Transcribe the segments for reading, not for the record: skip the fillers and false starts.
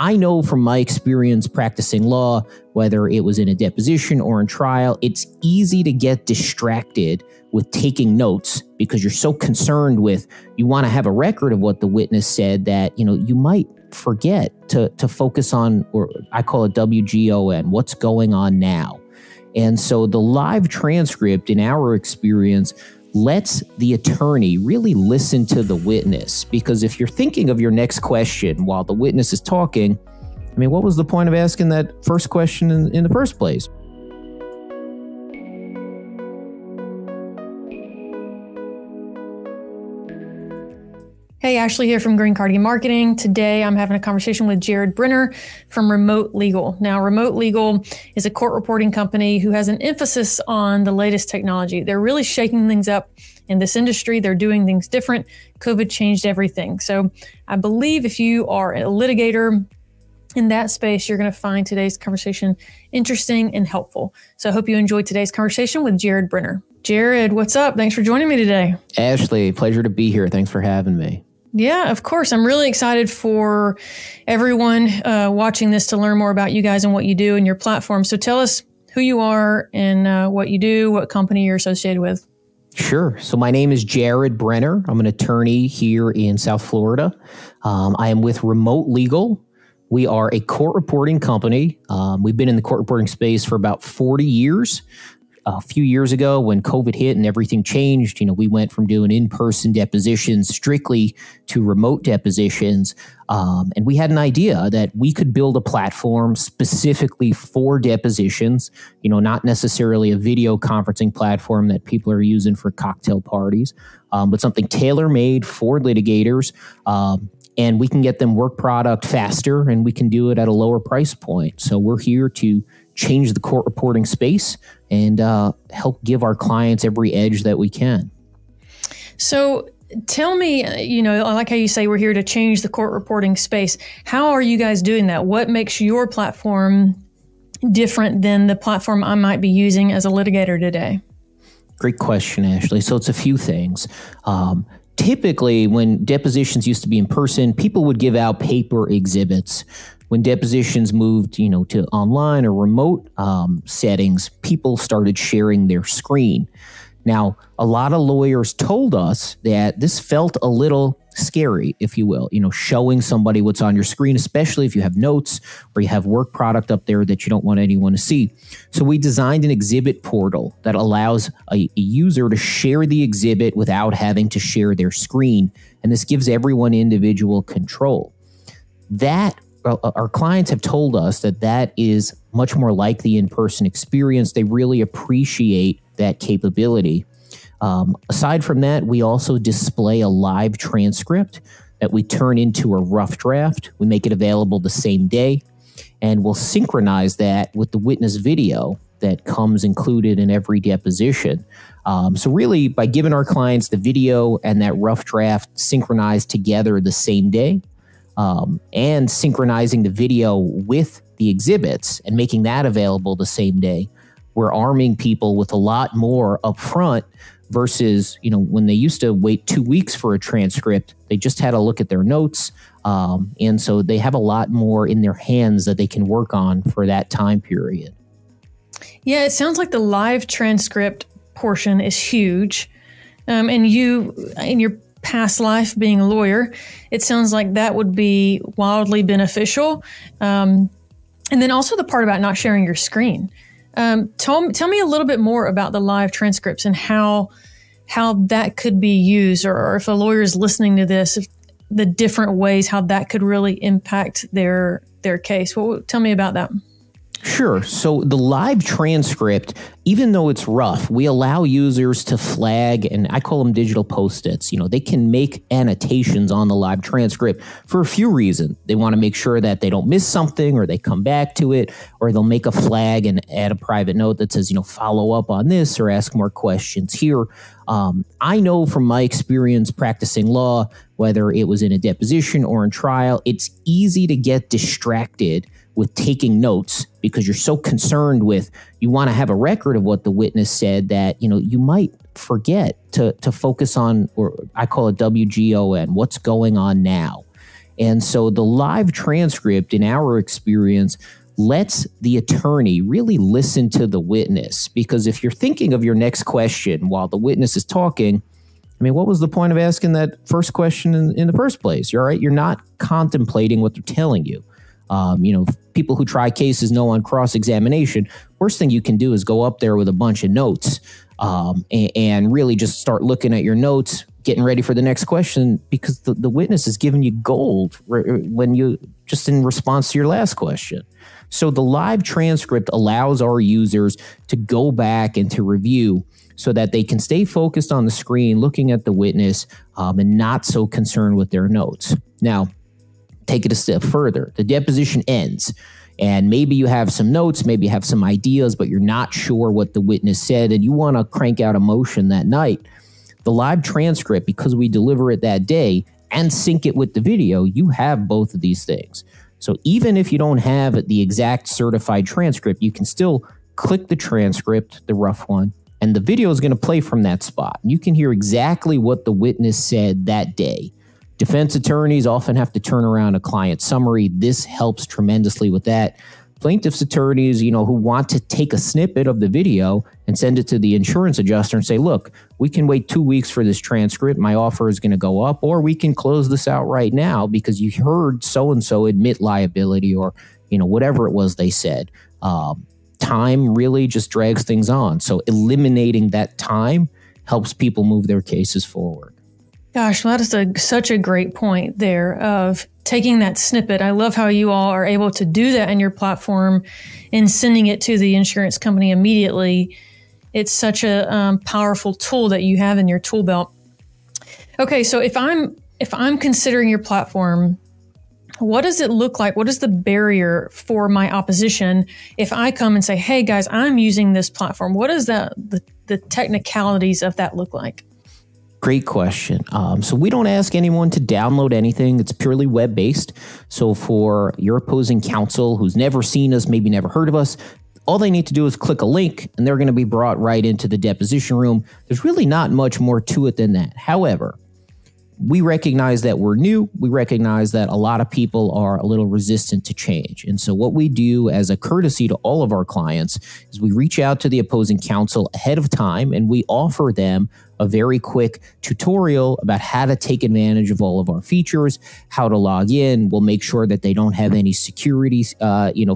I know from my experience practicing law, whether it was in a deposition or in trial, it's easy to get distracted with taking notes because you're so concerned with, you want to have a record of what the witness said that, you might forget to focus on, or I call it WGON, what's going on now. And so the live transcript, in our experience, lets the attorney really listen to the witness. Because if you're thinking of your next question while the witness is talking, I mean, what was the point of asking that first question in the first place? Hey, Ashley here from Cardigan Marketing. Today, I'm having a conversation with Jared Brenner from Remote Legal. Now, Remote Legal is a court reporting company who has an emphasis on the latest technology. They're really shaking things up in this industry. They're doing things different. COVID changed everything. So I believe if you are a litigator in that space, you're going to find today's conversation interesting and helpful. So I hope you enjoyed today's conversation with Jared Brenner. Jared, what's up? Thanks for joining me today. Ashley, pleasure to be here. Thanks for having me. Yeah, of course. I'm really excited for everyone watching this to learn more about you guys and what you do and your platform. So tell us who you are and what you do, what company you're associated with. Sure. So my name is Jared Brenner. I'm an attorney here in South Florida. I am with Remote Legal. We are a court reporting company. We've been in the court reporting space for about 40 years. A few years ago, when COVID hit and everything changed, we went from doing in-person depositions strictly to remote depositions. And we had an idea that we could build a platform specifically for depositions, not necessarily a video conferencing platform that people are using for cocktail parties, but something tailor-made for litigators. And we can get them work product faster, and we can do it at a lower price point. So we're here to change the court reporting space and help give our clients every edge that we can. So tell me, I like how you say we're here to change the court reporting space. How are you guys doing that? What makes your platform different than the platform I might be using as a litigator today? Great question, Ashley. So it's a few things. Typically, when depositions used to be in person, people would give out paper exhibits. When depositions moved, to online or remote settings, people started sharing their screen. Now, a lot of lawyers told us that this felt a little scary, if you will, showing somebody what's on your screen, especially if you have notes or you have work product up there that you don't want anyone to see. So we designed an exhibit portal that allows a user to share the exhibit without having to share their screen. And this gives everyone individual control. Our clients have told us that is much more like the in-person experience. They really appreciate that capability. Aside from that, we also display a live transcript that we turn into a rough draft. We make it available the same day, and we'll synchronize that with the witness video that comes included in every deposition. So really, by giving our clients the video and that rough draft synchronized together the same day, and synchronizing the video with the exhibits and making that available the same day, we're arming people with a lot more upfront versus, when they used to wait 2 weeks for a transcript, they just had to look at their notes. And so they have a lot more in their hands that they can work on for that time period. Yeah, it sounds like the live transcript portion is huge. And you, in your past life being a lawyer, it sounds like that would be wildly beneficial. And then also the part about not sharing your screen. Tell me a little bit more about the live transcripts and how that could be used, or if a lawyer is listening to this, if the different ways how that could really impact their case. Well, tell me about that. Sure. So the live transcript, even though it's rough, we allow users to flag, and I call them digital Post-its. They can make annotations on the live transcript for a few reasons. They want to make sure that they don't miss something, or they come back to it, or they'll make a flag and add a private note that says, follow up on this or ask more questions here. I know from my experience practicing law, whether it was in a deposition or in trial, it's easy to get distracted with taking notes because you're so concerned with, you want to have a record of what the witness said that, you might forget to focus on, or I call it WGON, what's going on now. And so the live transcript, in our experience, lets the attorney really listen to the witness. Because if you're thinking of your next question while the witness is talking, I mean, what was the point of asking that first question in the first place? You're right. You're not contemplating what they're telling you. People who try cases know on cross-examination, worst thing you can do is go up there with a bunch of notes and really just start looking at your notes, getting ready for the next question, because the witness is giving you gold when you just in response to your last question. So the live transcript allows our users to go back and to review so that they can stay focused on the screen, looking at the witness and not so concerned with their notes. Now, take it a step further. The deposition ends, and maybe you have some notes, maybe you have some ideas, but you're not sure what the witness said, and you want to crank out a motion that night. The live transcript, because we deliver it that day and sync it with the video, you have both of these things. So even if you don't have the exact certified transcript, you can still click the transcript, the rough one, and the video is going to play from that spot. You can hear exactly what the witness said that day. Defense attorneys often have to turn around a client summary. This helps tremendously with that. Plaintiff's attorneys, who want to take a snippet of the video and send it to the insurance adjuster and say, look, we can wait 2 weeks for this transcript. My offer is going to go up, or we can close this out right now because you heard so-and-so admit liability, or, whatever it was they said. Time really just drags things on. So eliminating that time helps people move their cases forward. Gosh, well, that is such a great point there of taking that snippet. I love how you all are able to do that in your platform and sending it to the insurance company immediately. It's such a powerful tool that you have in your tool belt. Okay, so if I'm considering your platform, what does it look like? What is the barrier for my opposition if I come and say, hey guys, I'm using this platform? What does the technicalities of that look like? Great question. So we don't ask anyone to download anything. It's purely web-based. So for your opposing counsel who's never seen us, maybe never heard of us, all they need to do is click a link and they're going to be brought right into the deposition room. There's really not much more to it than that. However, we recognize that we're new. We recognize that a lot of people are a little resistant to change. And so what we do as a courtesy to all of our clients is we reach out to the opposing counsel ahead of time and we offer them a very quick tutorial about how to take advantage of all of our features, how to log in. We'll make sure that they don't have any security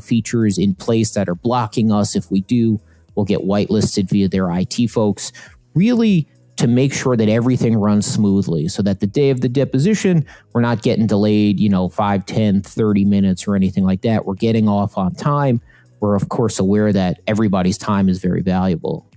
features in place that are blocking us. If we do, we'll get whitelisted via their IT folks. Really, to make sure that everything runs smoothly so that the day of the deposition, we're not getting delayed, 5, 10, 30 minutes or anything like that. We're getting off on time. We're, of course, aware that everybody's time is very valuable.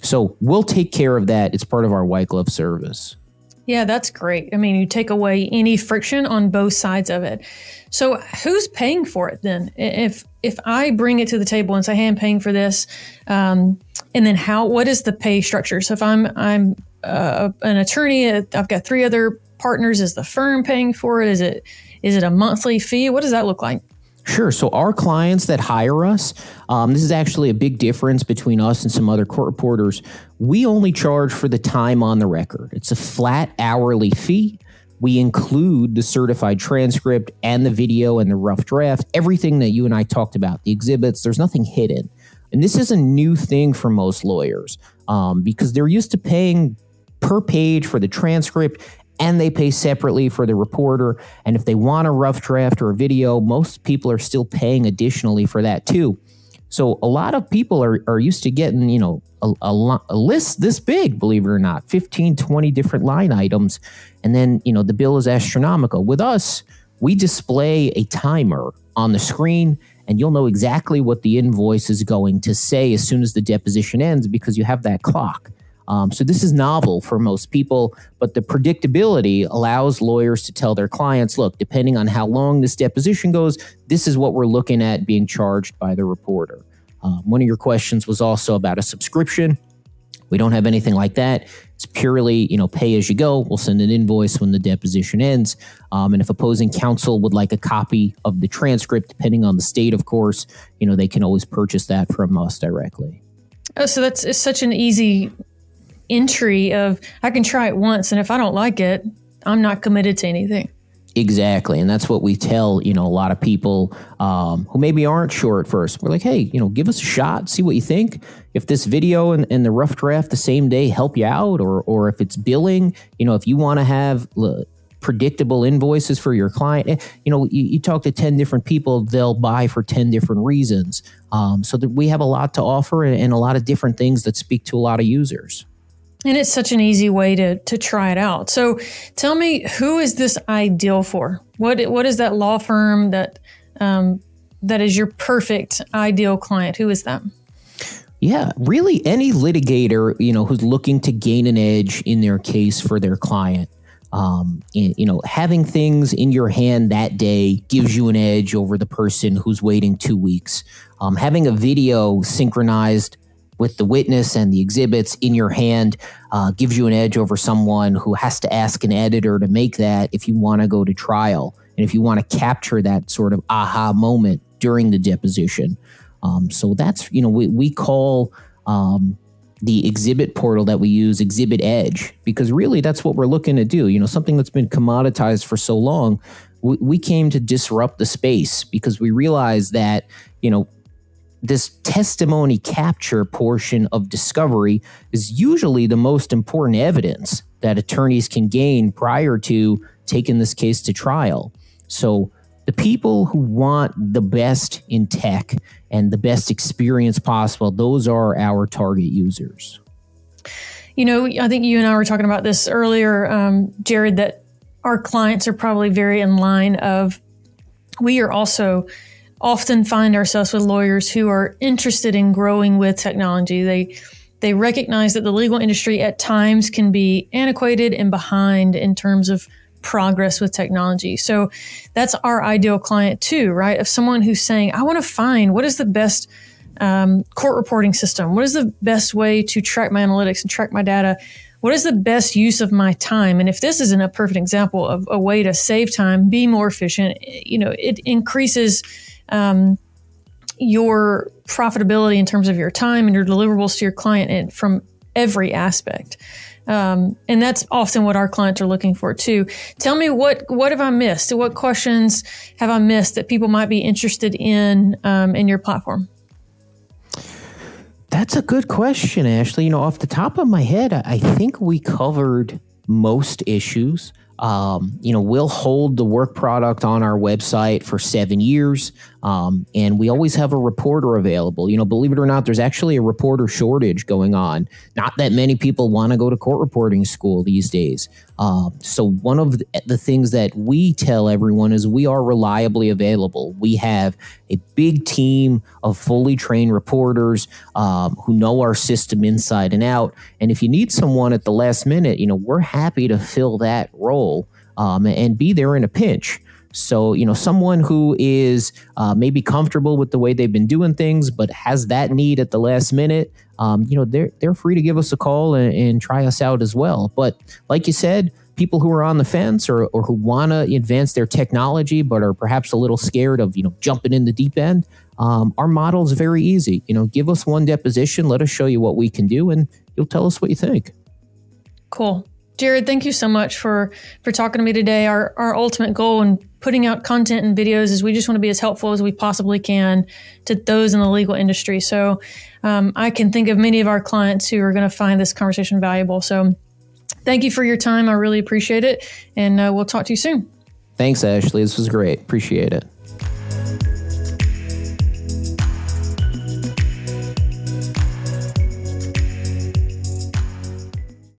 So we'll take care of that. It's part of our white glove service. Yeah, that's great. I mean, you take away any friction on both sides of it. So who's paying for it then? If I bring it to the table and say, hey, I'm paying for this, and then what is the pay structure? So if I'm an attorney, I've got 3 other partners, is the firm paying for it? Is it a monthly fee? What does that look like? Sure. So our clients that hire us, this is actually a big difference between us and some other court reporters. We only charge for the time on the record. It's a flat hourly fee. We include the certified transcript and the video and the rough draft, everything that you and I talked about, the exhibits. There's nothing hidden. And this is a new thing for most lawyers because they're used to paying per page for the transcript and they pay separately for the reporter. And if they want a rough draft or a video, most people are still paying additionally for that too. So a lot of people are used to getting, a list this big, believe it or not, 15, 20 different line items. And then, the bill is astronomical. With us, we display a timer on the screen and you'll know exactly what the invoice is going to say as soon as the deposition ends because you have that clock. So this is novel for most people, but the predictability allows lawyers to tell their clients, look, depending on how long this deposition goes, this is what we're looking at being charged by the reporter. One of your questions was also about a subscription. We don't have anything like that. It's purely, pay as you go. We'll send an invoice when the deposition ends. And if opposing counsel would like a copy of the transcript, depending on the state, of course, they can always purchase that from us directly. Oh, so it's such an easy entry of I can try it once, and if I don't like it, I'm not committed to anything. Exactly. And that's what we tell, a lot of people who maybe aren't sure at first. We're like, hey, give us a shot, see what you think. If this video and the rough draft the same day help you out, or if it's billing, if you want to have predictable invoices for your client, you talk to 10 different people, they'll buy for 10 different reasons. So that we have a lot to offer and a lot of different things that speak to a lot of users. And it's such an easy way to try it out. So tell me, who is this ideal for? What is that law firm that is your perfect ideal client? Who is that? Yeah, really any litigator, who's looking to gain an edge in their case for their client. Having things in your hand that day gives you an edge over the person who's waiting 2 weeks. Having a video synchronized with the witness and the exhibits in your hand gives you an edge over someone who has to ask an editor to make that if you want to go to trial and if you want to capture that sort of aha moment during the deposition. So that's, we call the exhibit portal that we use Exhibit Edge, because really that's what we're looking to do. Something that's been commoditized for so long, we came to disrupt the space because we realized that, this testimony capture portion of discovery is usually the most important evidence that attorneys can gain prior to taking this case to trial. So the people who want the best in tech and the best experience possible, those are our target users. I think you and I were talking about this earlier, Jared, that our clients are probably very in line of, we are also often find ourselves with lawyers who are interested in growing with technology. They recognize that the legal industry at times can be antiquated and behind in terms of progress with technology. So that's our ideal client too, right? Of someone who's saying, I want to find what is the best court reporting system? What is the best way to track my analytics and track my data? What is the best use of my time? And if this isn't a perfect example of a way to save time, be more efficient, it increases your profitability in terms of your time and your deliverables to your client and from every aspect. And that's often what our clients are looking for too. Tell me, what have I missed? What questions have I missed that people might be interested in your platform? That's a good question, Ashley. Off the top of my head, I think we covered most issues. We'll hold the work product on our website for 7 years. And we always have a reporter available. Believe it or not, there's actually a reporter shortage going on. Not that many people want to go to court reporting school these days. So one of the things that we tell everyone is we are reliably available. We have a big team of fully trained reporters who know our system inside and out. And if you need someone at the last minute, we're happy to fill that role and be there in a pinch. So, someone who is maybe comfortable with the way they've been doing things, but has that need at the last minute, they're free to give us a call and try us out as well. But like you said, people who are on the fence or who want to advance their technology, but are perhaps a little scared of, jumping in the deep end, our model is very easy. Give us one deposition, let us show you what we can do, and you'll tell us what you think. Cool. Jared, thank you so much for talking to me today. Our ultimate goal in putting out content and videos is we just want to be as helpful as we possibly can to those in the legal industry. So I can think of many of our clients who are going to find this conversation valuable. So thank you for your time. I really appreciate it. And we'll talk to you soon. Thanks, Ashley. This was great. Appreciate it.